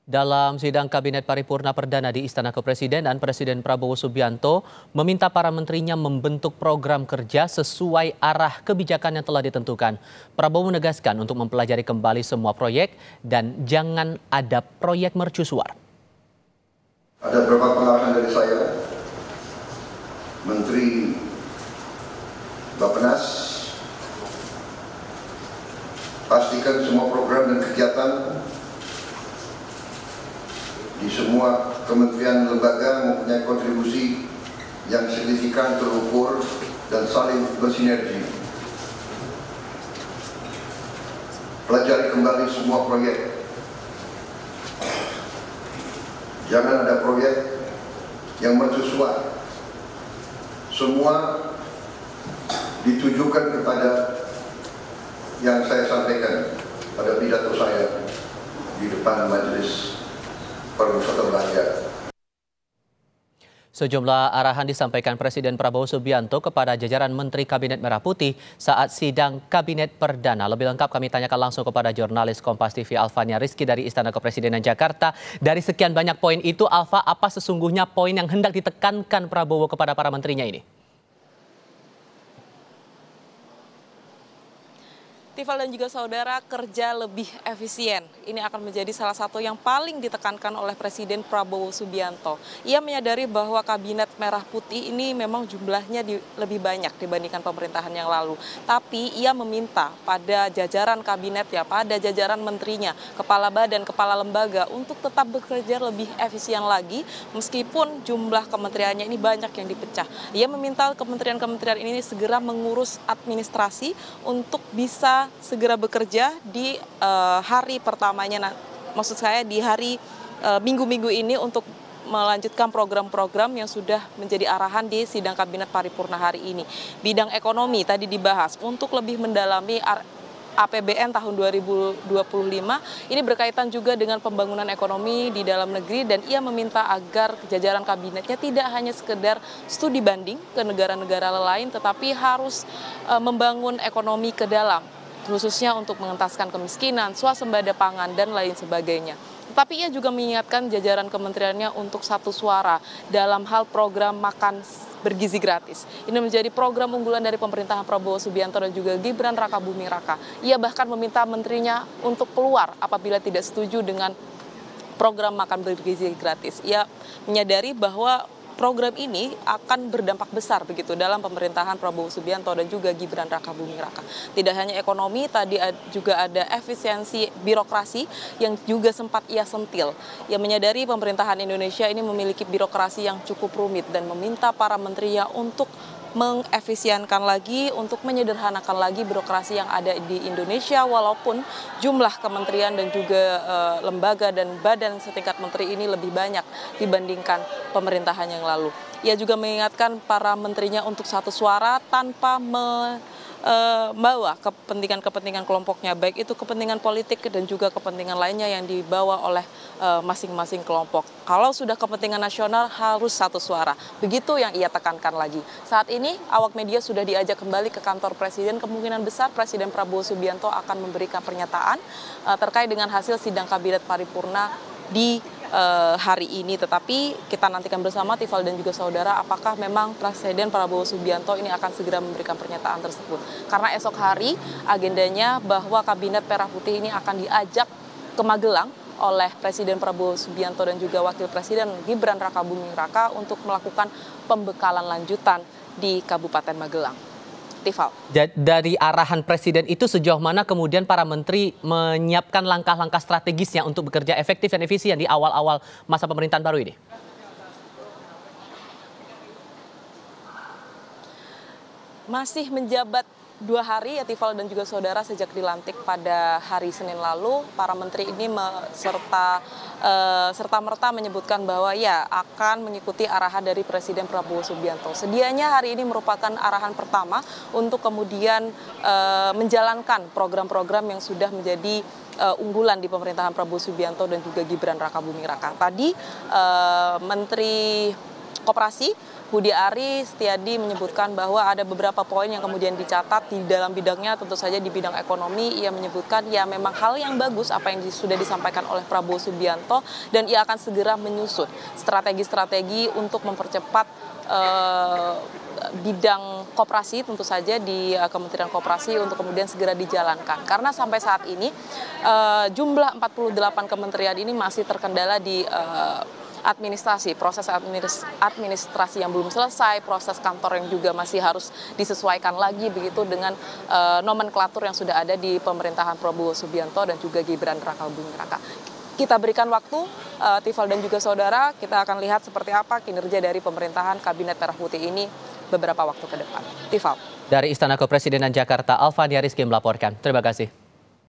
Dalam sidang Kabinet Paripurna Perdana di Istana Kepresidenan, Presiden Prabowo Subianto meminta para menterinya membentuk program kerja sesuai arah kebijakan yang telah ditentukan. Prabowo menegaskan untuk mempelajari kembali semua proyek dan jangan ada proyek mercusuar. Ada beberapa pengarahan dari saya, Menteri Bappenas, pastikan semua program dan kegiatan di semua kementerian lembaga mempunyai kontribusi yang signifikan, terukur, dan saling bersinergi. Pelajari kembali semua proyek. Jangan ada proyek yang mercusuar. Semua ditujukan kepada yang saya sampaikan pada pidato saya di depan Majelis Permusyawaratan Rakyat. Sejumlah arahan disampaikan Presiden Prabowo Subianto kepada jajaran Menteri Kabinet Merah Putih saat sidang Kabinet Perdana. Lebih lengkap kami tanyakan langsung kepada jurnalis Kompas TV Alfania Rizky dari Istana Kepresidenan Jakarta. Dari sekian banyak poin itu, Alfa, apa sesungguhnya poin yang hendak ditekankan Prabowo kepada para menterinya ini? Tifal dan juga saudara, kerja lebih efisien. Ini akan menjadi salah satu yang paling ditekankan oleh Presiden Prabowo Subianto. Ia menyadari bahwa Kabinet Merah Putih ini memang jumlahnya lebih banyak dibandingkan pemerintahan yang lalu. Tapi ia meminta pada jajaran kabinet pada jajaran menterinya, kepala badan, kepala lembaga untuk tetap bekerja lebih efisien lagi meskipun jumlah kementeriannya ini banyak yang dipecah. Ia meminta kementerian-kementerian ini segera mengurus administrasi untuk bisa segera bekerja di hari pertamanya, maksud saya di hari minggu-minggu ini untuk melanjutkan program-program yang sudah menjadi arahan di sidang Kabinet Paripurna hari ini. Bidang ekonomi tadi dibahas untuk lebih mendalami APBN tahun 2025 ini berkaitan juga dengan pembangunan ekonomi di dalam negeri, dan ia meminta agar jajaran kabinetnya tidak hanya sekedar studi banding ke negara-negara lain, tetapi harus membangun ekonomi ke dalam, khususnya untuk mengentaskan kemiskinan, swasembada pangan, dan lain sebagainya. Tetapi ia juga mengingatkan jajaran kementeriannya untuk satu suara dalam hal program makan bergizi gratis. Ini menjadi program unggulan dari pemerintahan Prabowo Subianto dan juga Gibran Rakabuming Raka. Ia bahkan meminta menterinya untuk keluar apabila tidak setuju dengan program makan bergizi gratis. Ia menyadari bahwa program ini akan berdampak besar begitu dalam pemerintahan Prabowo Subianto dan juga Gibran Rakabuming Raka. Tidak hanya ekonomi, tadi juga ada efisiensi birokrasi yang juga sempat ia sentil. Ia menyadari pemerintahan Indonesia ini memiliki birokrasi yang cukup rumit dan meminta para menterinya untuk mengefisienkan lagi, untuk menyederhanakan lagi birokrasi yang ada di Indonesia, walaupun jumlah kementerian dan juga lembaga dan badan setingkat menteri ini lebih banyak dibandingkan pemerintahan yang lalu. Ia juga mengingatkan para menterinya untuk satu suara tanpa membawa kepentingan-kepentingan kelompoknya, baik itu kepentingan politik dan juga kepentingan lainnya yang dibawa oleh masing-masing kelompok. Kalau sudah kepentingan nasional harus satu suara. Begitu yang ia tekankan lagi. Saat ini awak media sudah diajak kembali ke kantor Presiden. Kemungkinan besar Presiden Prabowo Subianto akan memberikan pernyataan terkait dengan hasil sidang Kabinet Paripurna di hari ini. Tetapi kita nantikan bersama, Tifal dan juga saudara, apakah memang Presiden Prabowo Subianto ini akan segera memberikan pernyataan tersebut. Karena esok hari agendanya bahwa Kabinet Merah Putih ini akan diajak ke Magelang oleh Presiden Prabowo Subianto dan juga Wakil Presiden Gibran Rakabuming Raka untuk melakukan pembekalan lanjutan di Kabupaten Magelang. Tifal. Dari arahan Presiden itu sejauh mana kemudian para menteri menyiapkan langkah-langkah strategisnya untuk bekerja efektif dan efisien di awal-awal masa pemerintahan baru ini? Masih menjabat 2 hari ya Tifal dan juga saudara sejak dilantik pada hari Senin lalu, para menteri ini serta-merta menyebutkan bahwa ya akan mengikuti arahan dari Presiden Prabowo Subianto. Sedianya hari ini merupakan arahan pertama untuk kemudian menjalankan program-program yang sudah menjadi unggulan di pemerintahan Prabowo Subianto dan juga Gibran Rakabuming Raka. Tadi Menteri Koperasi, Budi Ari Setiadi menyebutkan bahwa ada beberapa poin yang kemudian dicatat di dalam bidangnya, tentu saja di bidang ekonomi. Ia menyebutkan ya memang hal yang bagus apa yang sudah disampaikan oleh Prabowo Subianto, dan ia akan segera menyusun strategi-strategi untuk mempercepat bidang koperasi tentu saja di Kementerian Koperasi untuk kemudian segera dijalankan. Karena sampai saat ini jumlah 48 kementerian ini masih terkendala di administrasi, proses administrasi yang belum selesai, proses kantor yang juga masih harus disesuaikan lagi begitu dengan nomenklatur yang sudah ada di pemerintahan Prabowo Subianto dan juga Gibran Rakabuming Raka. Kita berikan waktu, Tifal dan juga saudara, kita akan lihat seperti apa kinerja dari pemerintahan Kabinet Merah Putih ini beberapa waktu ke depan. Tifal. Dari Istana Kepresidenan Jakarta, Alfania Rizky melaporkan. Terima kasih.